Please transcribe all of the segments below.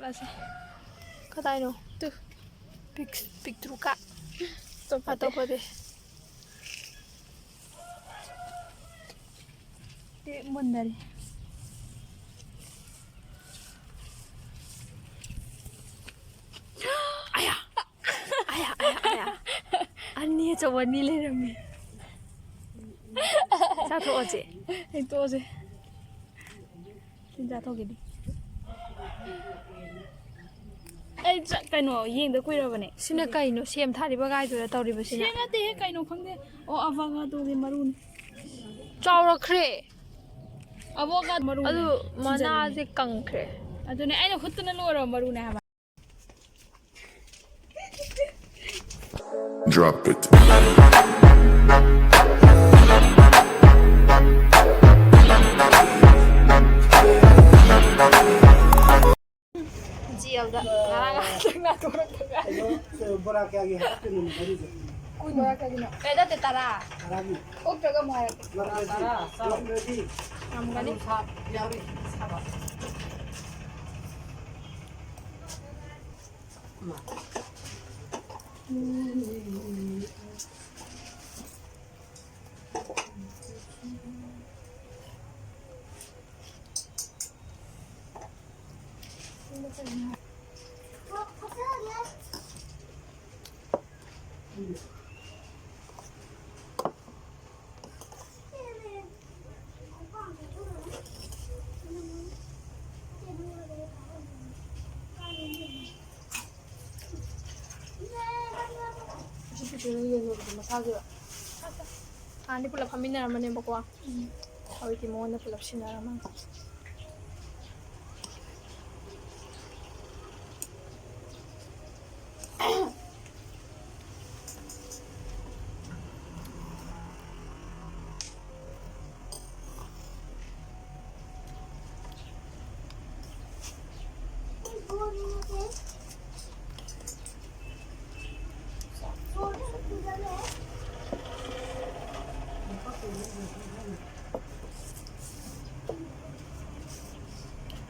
ꯆꯠꯂꯁꯦ ꯀꯗꯥꯏꯅꯣ ꯇꯨ ꯄꯤꯛꯇ꯭ꯔꯨꯀꯥ ꯑꯇꯣꯞꯄꯗꯤ ꯃꯨꯟꯅꯔꯤ ꯑꯌꯥ ꯑꯌꯥ ꯑꯌꯥ ꯑꯌꯥ ꯑꯅꯤ ꯑꯆꯧꯕ ꯑꯅꯤ ꯂꯩꯔꯝꯃꯤ ꯆꯥꯊꯣꯛꯑꯁꯦ ꯍꯦꯛꯇꯣꯛꯑꯁꯦ ꯆꯤꯟ ꯆꯥꯊꯣꯛꯈꯤꯅꯤ ꯑꯩ ꯀꯩꯅꯣ ꯌꯦꯡꯗ ꯀꯨꯏꯔꯕꯅꯦ ꯁꯤꯅ ꯀꯩꯅꯣ ꯁꯦꯝ ꯊꯥꯔꯤꯕ ꯒꯥꯏꯗꯨꯔ ꯇꯧꯔꯤꯕꯁꯤꯅ ꯁꯦꯝ ꯅꯠꯇꯦꯍꯦ ꯀꯩꯅꯣ ꯈꯪꯗꯦ ꯑꯣ ꯑꯚꯣꯀꯥꯗꯣꯒꯤ ꯃꯔꯨꯅꯤ ꯆꯥꯎꯔꯛꯈ꯭ꯔꯦ ꯑꯚꯣꯀꯥꯗꯣ ꯃꯔꯨꯅꯦ ꯑꯗꯨ ꯃꯅꯥꯁꯦ ꯀꯪꯈ꯭ꯔꯦ ꯑꯗꯨꯅꯦ ꯑꯩꯅ ꯍꯨꯠꯇꯅ ꯂꯣꯏꯔꯕ ꯃꯔꯨꯅꯦ ꯍꯥꯏꯕ Drop it. ꯖꯦꯜꯗ ꯉꯔꯥꯡ ꯉꯍꯥꯛꯇꯪ ꯊꯣꯛꯂꯛꯇꯒ ꯕꯣꯔꯥ ꯀꯌꯥꯒꯤ ꯍꯥꯞꯇꯣꯏꯅꯣ ꯃꯔꯤꯁꯦ? ꯕꯣꯔꯥ ꯀꯌꯥꯒꯤꯅꯣ? ꯅꯠꯇꯦ 10. 10ꯒꯤ. ꯑꯣꯛꯇ꯭ꯔꯒ ꯑꯃꯨꯛ ꯍꯥꯏꯔꯛꯀꯦ. 10. ꯉꯝꯒꯅꯤ. ꯌꯥꯎꯔꯤ ꯁꯥꯕ. ꯃꯁꯥꯒꯤ ꯍꯥꯟꯅꯗꯤ ꯄꯨꯂꯞ ꯐꯝꯃꯤꯟꯅꯔꯝꯕꯅꯦꯕꯀꯣ ꯍꯧꯖꯤꯛꯇꯤ ꯃꯉꯣꯟꯗ ꯄꯨꯂꯞ ꯁꯤꯟꯅꯔꯝꯃꯅꯤ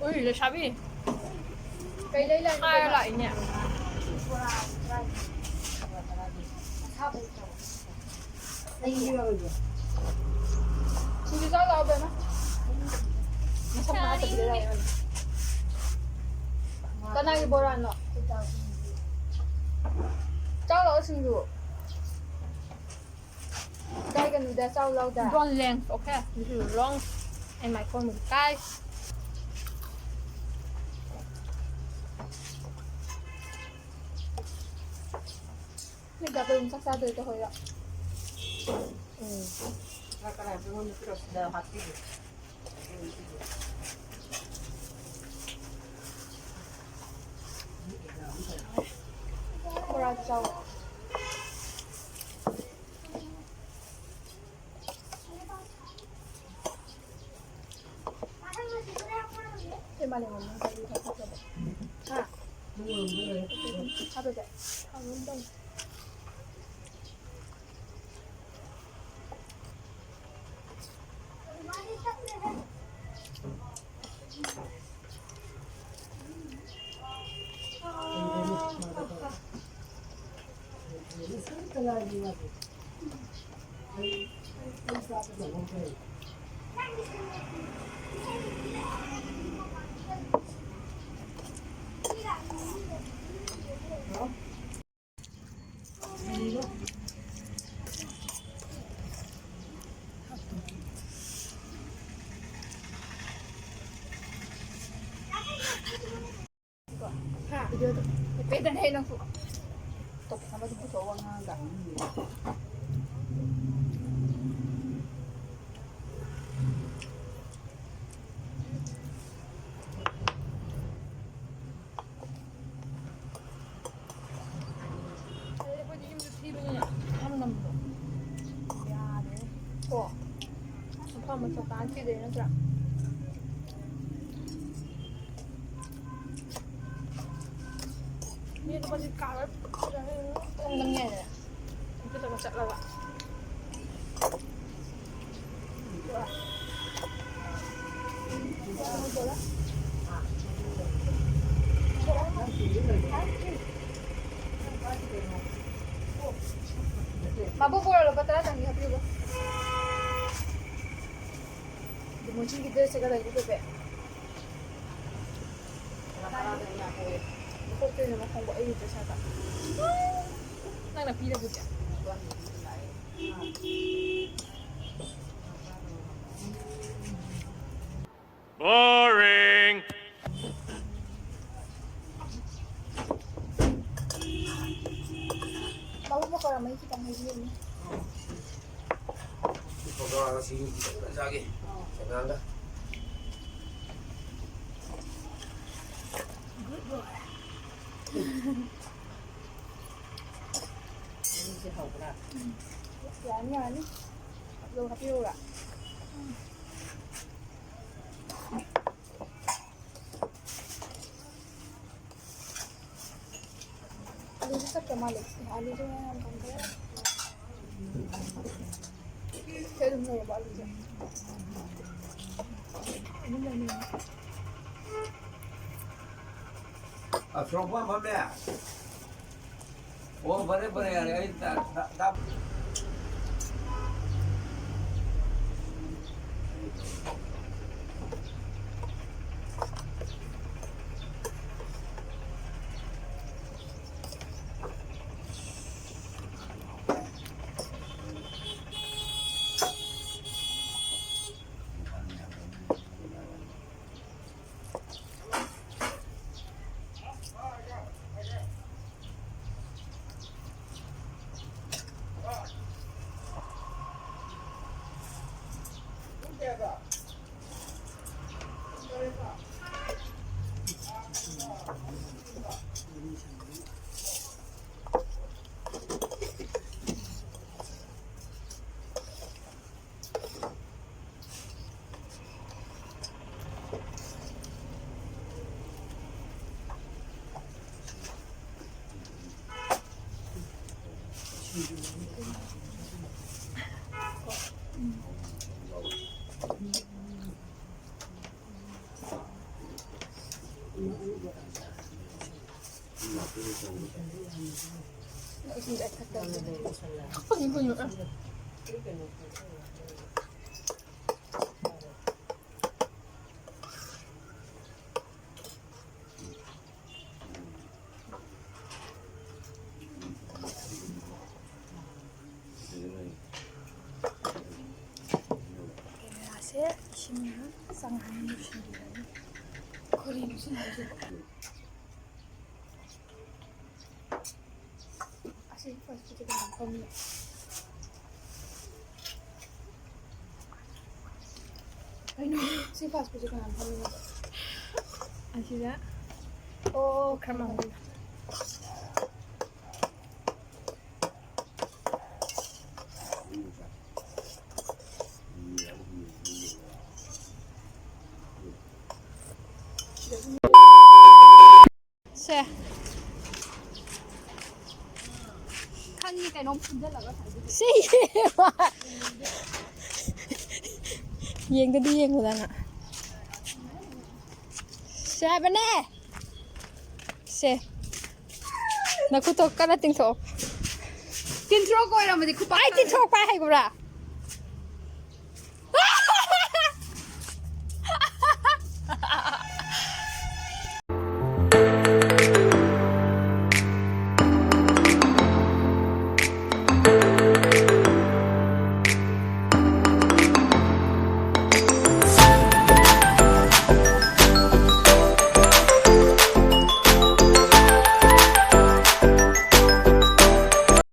ꯎꯏ ꯂꯩꯁꯥꯕꯤ ꯀꯩ ꯂꯩ ꯂꯥꯛꯏꯅꯣ ꯂꯥꯛꯏꯅꯦ ꯁꯤꯡꯖꯨ ꯆꯥꯎ ꯂꯥꯛꯑꯣ ꯕꯦꯝꯃ ꯃꯁꯛ ꯃꯥꯛꯇꯕꯤꯗ ꯂꯥꯛꯑꯦ ꯀꯅꯥꯒꯤ ꯕꯣꯔꯥꯅꯣ ꯆꯥꯎ ꯂꯥꯛꯑꯣ ꯁꯤꯡꯖꯨ Guys, draw length, okay? This is long and my phone will guys. Ini dapat untuk satu itu hoya. Karena belum terus sudah hati. Berat jauh. Balik ngomong tadi satu deh. Nah, satu deh. Kamu dong. Video tuh, beda deh nafsu. Top sama tuh cowok nggak. Masuk aja deh nanti. Ini tempat di karet, tengahnya ya. Itu tak macet lah. Bola. Mampu pura lo patara tangi happy go. The mochi kita segala itu pe. Kau tu nama kau buat itu siapa? Nak nak pilih bukan? Boring. Bawa apa kau ramai kita mahu ni? Pagkakas sige, lagi. Saan ka? Yan yan. Lo happy go lah. Ali tu सब कमा लेते हैं Ali जो है हम करते हैं फिर हम लोग बाल जो From one from there. Oh, bare यार इतना Şimdi sana hangi düşünüyorum? Korean düşünüyorum. Asyik first kita kena komik. Ayun, si fast kita kena komik. Asyik dah. Oh, come on. Se. Kan ni cái nón phun rất là có thể. Si. Yên cái đi yên của ta nè. Se bên nè. Se. Nakutok ka na ting thok. Tin throw ko ira mo di ko pa. Ay ting thok pa hay ko ra.